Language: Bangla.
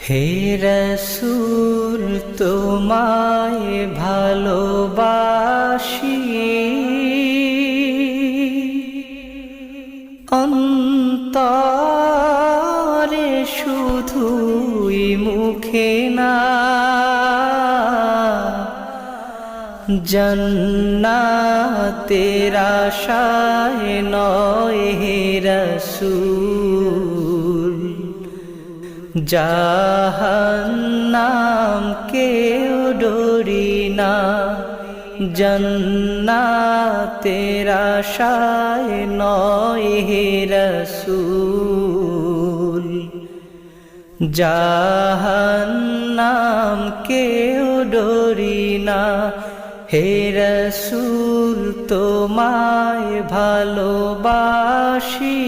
হে রাসূল তোমায় ভালোবাসি, অন্তরে শুধুই মুখে না, জান্নাতের আশায় নয় হে রাসূল, জাহান্নাম কেউ ডরি না, জান্নাতের আশায় নয় হে রাসূল, জাহান্নাম কেউ ডরি না। হে রাসূল তোমায় ভালোবাসি,